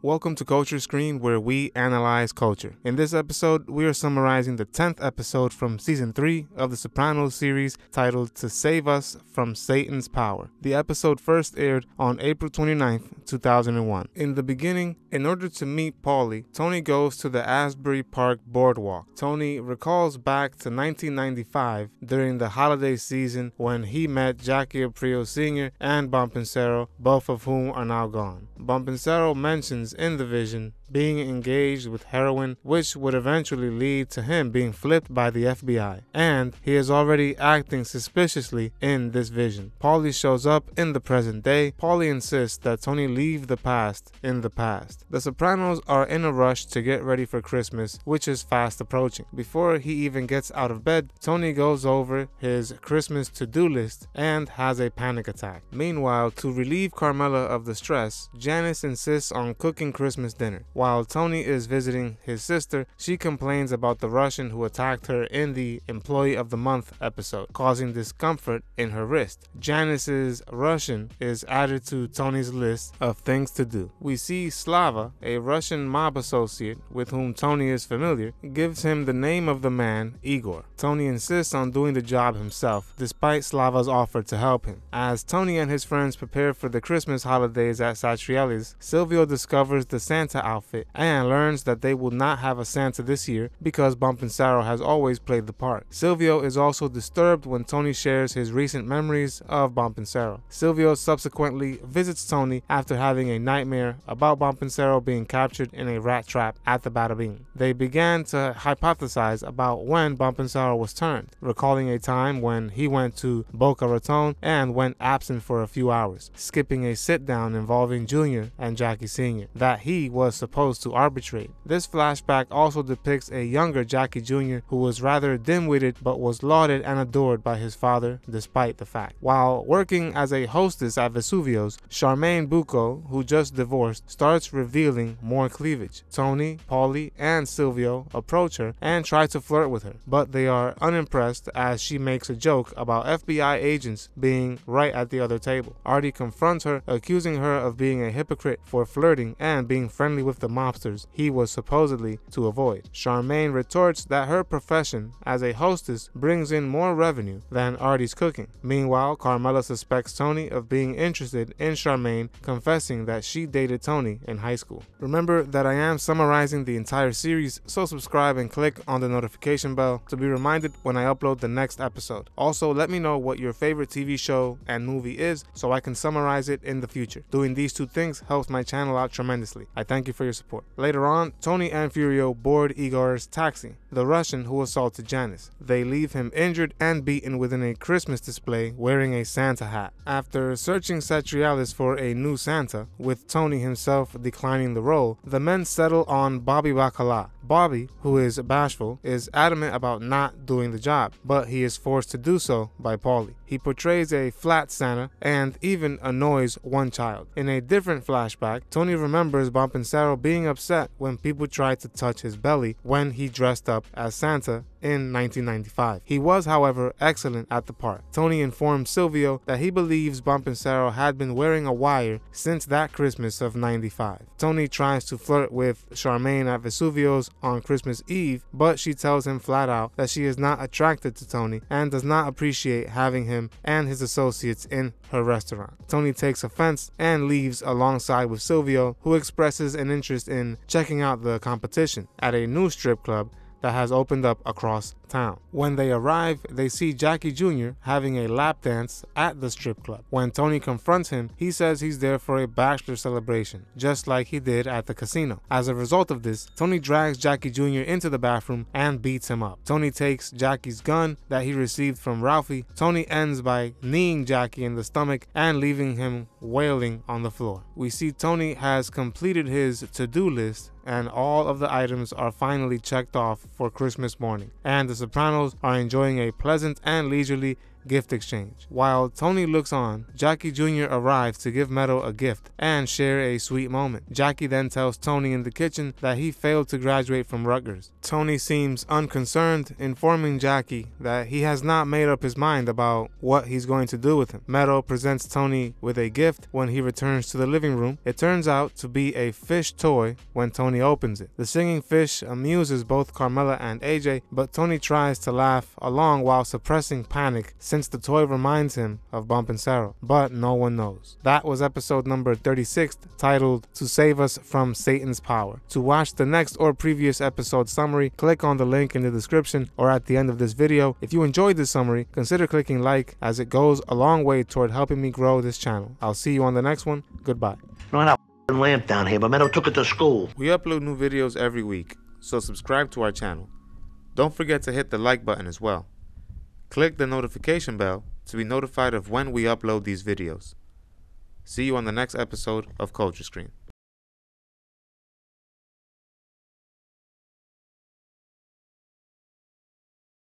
Welcome to Culture Screen, where we analyze culture. In this episode, we are summarizing the 10th episode from Season 3 of the Sopranos series titled To Save Us from Satan's Power. The episode first aired on April 29th, 2001. In the beginning, in order to meet Paulie, Tony goes to the Asbury Park boardwalk. Tony recalls back to 1995 during the holiday season when he met Jackie Aprile Sr. and Bompensero, both of whom are now gone. Bompensero mentions in the vision being engaged with heroin, which would eventually lead to him being flipped by the FBI, and he is already acting suspiciously in this vision. Paulie shows up in the present day. Paulie insists that Tony leave the past in the past. The Sopranos are in a rush to get ready for Christmas, which is fast approaching. Before he even gets out of bed, Tony goes over his Christmas to-do list and has a panic attack. Meanwhile, to relieve Carmela of the stress, Janice insists on cooking Christmas dinner. While Tony is visiting his sister, she complains about the Russian who attacked her in the Employee of the Month episode, causing discomfort in her wrist. Janice's Russian is added to Tony's list of things to do. We see Slava, a Russian mob associate with whom Tony is familiar, gives him the name of the man, Igor. Tony insists on doing the job himself, despite Slava's offer to help him. As Tony and his friends prepare for the Christmas holidays at S3E10, Silvio discovers the Santa outfit and learns that they will not have a Santa this year because Bompensero has always played the part. Silvio is also disturbed when Tony shares his recent memories of Bompensero. Silvio subsequently visits Tony after having a nightmare about Bompensero being captured in a rat trap at the Bada Bing. They began to hypothesize about when Bompensero was turned, recalling a time when he went to Boca Raton and went absent for a few hours, skipping a sit-down involving Junior and Jackie Sr. that he was supposed to arbitrate. This flashback also depicts a younger Jackie Jr. who was rather dim-witted but was lauded and adored by his father despite the fact. While working as a hostess at Vesuvio's, Charmaine Bucco, who just divorced, starts revealing more cleavage. Tony, Paulie, and Silvio approach her and try to flirt with her, but they are unimpressed as she makes a joke about FBI agents being right at the other table. Artie confronts her, accusing her of being a hypocrite for flirting and being friendly with the mobsters he was supposedly to avoid. Charmaine retorts that her profession as a hostess brings in more revenue than Artie's cooking. Meanwhile, Carmela suspects Tony of being interested in Charmaine, confessing that she dated Tony in high school. Remember that I am summarizing the entire series, so subscribe and click on the notification bell to be reminded when I upload the next episode. Also, let me know what your favorite TV show and movie is so I can summarize it in the future. Doing these two things helps my channel out tremendously. I thank you for your support. Later on, Tony and Furio board Igor's taxi, the Russian who assaulted Janice. They leave him injured and beaten within a Christmas display wearing a Santa hat. After searching S3E10 for a new Santa, with Tony himself declining the role, the men settle on Bobby Bacala. Bobby, who is bashful, is adamant about not doing the job, but he is forced to do so by Paulie. He portrays a flat Santa and even annoys one child. In a different flashback, Tony remembers Bompensero being upset when people tried to touch his belly when he dressed up as Santa in 1995. He was, however, excellent at the part. Tony informed Silvio that he believes Bompensero had been wearing a wire since that Christmas of '95. Tony tries to flirt with Charmaine at Vesuvio's on Christmas Eve, but she tells him flat out that she is not attracted to Tony and does not appreciate having him and his associates in her restaurant. Tony takes offense and leaves alongside with Silvio, who expresses an interest in checking out the competition at a new strip club that has opened up across town. When they arrive, they see Jackie Jr. having a lap dance at the strip club. When Tony confronts him, he says he's there for a bachelor celebration, just like he did at the casino. As a result of this, Tony drags Jackie Jr. into the bathroom and beats him up. Tony takes Jackie's gun that he received from Ralphie. Tony ends by kneeing Jackie in the stomach and leaving him wailing on the floor. We see Tony has completed his to-do list and all of the items are finally checked off for Christmas morning, and the Sopranos are enjoying a pleasant and leisurely gift exchange. While Tony looks on, Jackie Jr. arrives to give Meadow a gift and share a sweet moment. Jackie then tells Tony in the kitchen that he failed to graduate from Rutgers. Tony seems unconcerned, informing Jackie that he has not made up his mind about what he's going to do with him. Meadow presents Tony with a gift when he returns to the living room. It turns out to be a fish toy when Tony opens it. The singing fish amuses both Carmela and AJ, but Tony tries to laugh along while suppressing panic since the toy reminds him of Bump and Sarah, but no one knows. That was episode number 36, titled To Save Us from Satan's Power. To watch the next or previous episode summary, click on the link in the description or at the end of this video. If you enjoyed this summary, consider clicking like, as it goes a long way toward helping me grow this channel. I'll see you on the next one. Goodbye. No, that lamp down here, but Meadow took it to school. We upload new videos every week, so subscribe to our channel. Don't forget to hit the like button as well. Click the notification bell to be notified of when we upload these videos. See you on the next episode of Culture Screen.